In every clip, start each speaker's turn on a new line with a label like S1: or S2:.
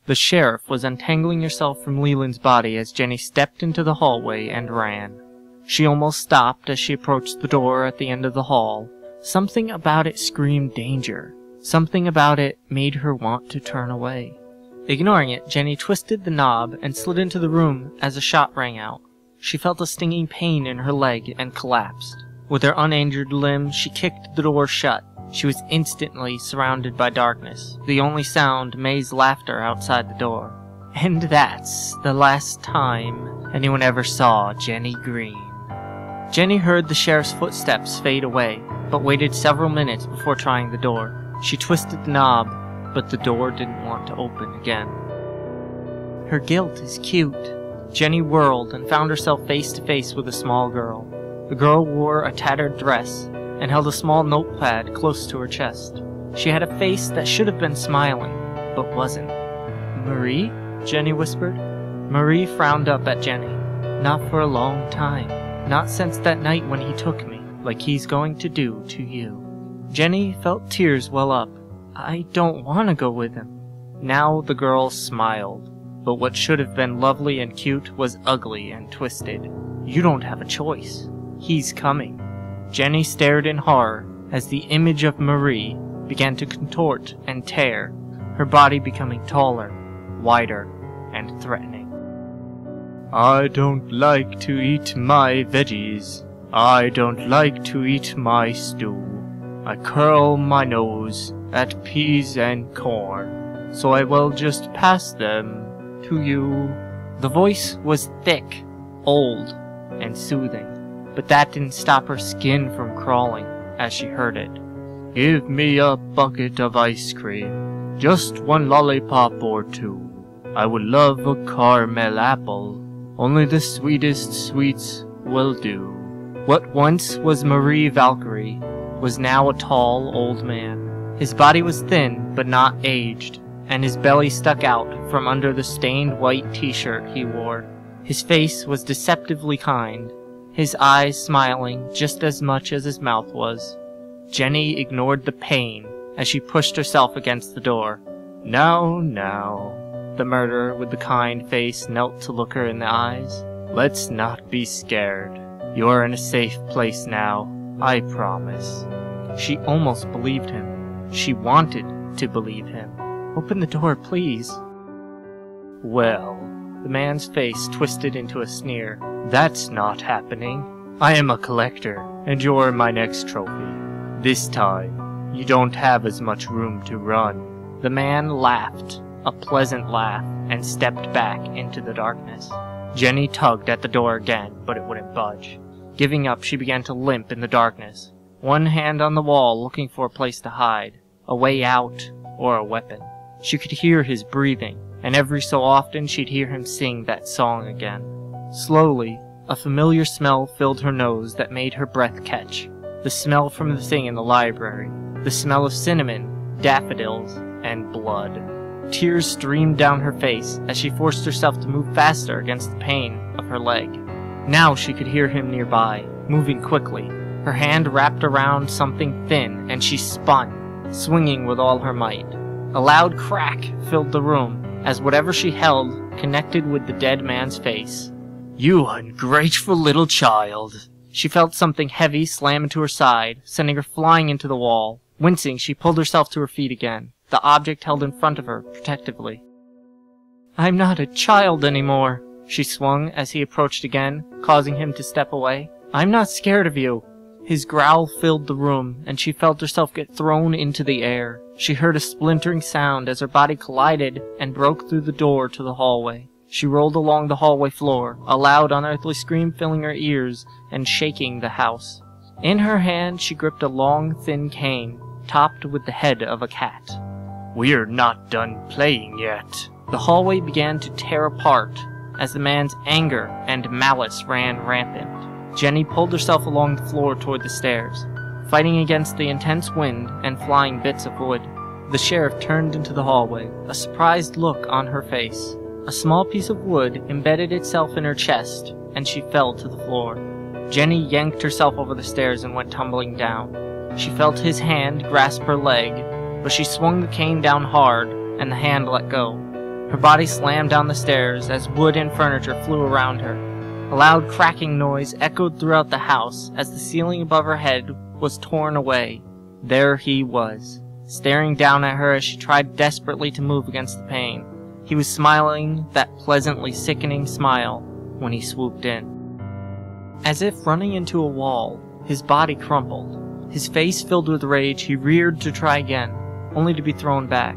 S1: The sheriff was untangling herself from Leland's body as Jenny stepped into the hallway and ran. She almost stopped as she approached the door at the end of the hall. Something about it screamed danger. Something about it made her want to turn away. Ignoring it, Jenny twisted the knob and slid into the room as a shot rang out. She felt a stinging pain in her leg and collapsed. With her uninjured limb, she kicked the door shut. She was instantly surrounded by darkness, the only sound May's laughter outside the door. And that's the last time anyone ever saw Jenny Green. Jenny heard the sheriff's footsteps fade away, but waited several minutes before trying the door. She twisted the knob, but the door didn't want to open again. Her guilt is cute. Jenny whirled and found herself face to face with a small girl. The girl wore a tattered dress and held a small notepad close to her chest. She had a face that should have been smiling, but wasn't. "Marie?" Jenny whispered. Marie frowned up at Jenny. "Not for a long time. Not since that night when he took me, like he's going to do to you." Jenny felt tears well up. "I don't want to go with him." Now the girl smiled, but what should have been lovely and cute was ugly and twisted. "You don't have a choice. He's coming." Jenny stared in horror as the image of Marie began to contort and tear, her body becoming taller, wider, and threatening. "I don't like to eat my veggies. I don't like to eat my stew. I curl my nose at peas and corn, so I will just pass them to you." The voice was thick, old, and soothing, but that didn't stop her skin from crawling as she heard it. "Give me a bucket of ice cream, just one lollipop or two. I would love a caramel apple, only the sweetest sweets will do." What once was Marie Valkyrie was now a tall, old man. His body was thin, but not aged, and his belly stuck out from under the stained white t-shirt he wore. His face was deceptively kind, his eyes smiling just as much as his mouth was. Jenny ignored the pain as she pushed herself against the door. "Now, now," the murderer with the kind face knelt to look her in the eyes. "Let's not be scared. You're in a safe place now, I promise." She almost believed him. She wanted to believe him. "Open the door, please." "Well," the man's face twisted into a sneer, "that's not happening. I am a collector, and you're my next trophy. This time, you don't have as much room to run." The man laughed, a pleasant laugh, and stepped back into the darkness. Jenny tugged at the door again, but it wouldn't budge. Giving up, she began to limp in the darkness, one hand on the wall looking for a place to hide, a way out, or a weapon. She could hear his breathing, and every so often she'd hear him sing that song again. Slowly, a familiar smell filled her nose that made her breath catch. The smell from the thing in the library. The smell of cinnamon, daffodils, and blood. Tears streamed down her face as she forced herself to move faster against the pain of her leg. Now she could hear him nearby, moving quickly. Her hand wrapped around something thin, and she spun, swinging with all her might. A loud crack filled the room, as whatever she held connected with the dead man's face. "You ungrateful little child!" She felt something heavy slam into her side, sending her flying into the wall. Wincing, she pulled herself to her feet again, the object held in front of her protectively. "I'm not a child anymore," she swung as he approached again, causing him to step away. "I'm not scared of you." His growl filled the room, and she felt herself get thrown into the air. She heard a splintering sound as her body collided and broke through the door to the hallway. She rolled along the hallway floor, a loud, unearthly scream filling her ears and shaking the house. In her hand, she gripped a long, thin cane, topped with the head of a cat. "We're not done playing yet." The hallway began to tear apart as the man's anger and malice ran rampant. Jenny pulled herself along the floor toward the stairs, fighting against the intense wind and flying bits of wood. The sheriff turned into the hallway, a surprised look on her face. A small piece of wood embedded itself in her chest, and she fell to the floor. Jenny yanked herself over the stairs and went tumbling down. She felt his hand grasp her leg, but she swung the cane down hard, and the hand let go. Her body slammed down the stairs as wood and furniture flew around her. A loud cracking noise echoed throughout the house as the ceiling above her head was torn away. There he was, staring down at her as she tried desperately to move against the pain. He was smiling that pleasantly sickening smile when he swooped in. As if running into a wall, his body crumpled. His face filled with rage, he reared to try again, only to be thrown back.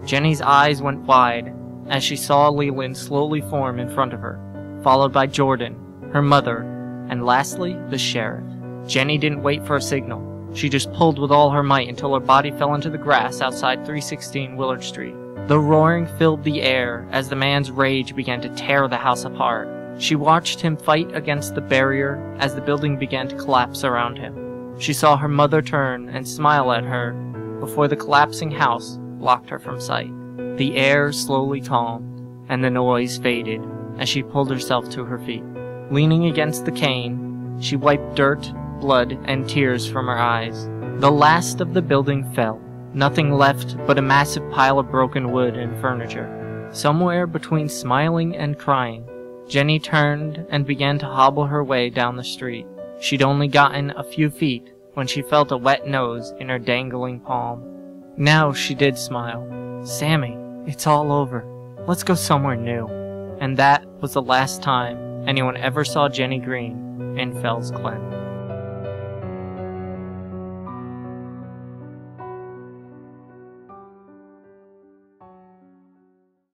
S1: Jenny's eyes went wide as she saw Leland slowly form in front of her, followed by Jordan, her mother, and lastly, the sheriff. Jenny didn't wait for a signal. She just pulled with all her might until her body fell into the grass outside 316 Willard Street. The roaring filled the air as the man's rage began to tear the house apart. She watched him fight against the barrier as the building began to collapse around him. She saw her mother turn and smile at her before the collapsing house blocked her from sight. The air slowly calmed, and the noise faded as she pulled herself to her feet. Leaning against the cane, she wiped dirt, blood, and tears from her eyes. The last of the building fell, nothing left but a massive pile of broken wood and furniture. Somewhere between smiling and crying, Jenny turned and began to hobble her way down the street. She'd only gotten a few feet when she felt a wet nose in her dangling palm. Now she did smile. "Sammy, it's all over. Let's go somewhere new." And that was the last time anyone ever saw Jenny Green in FELLS, Glen.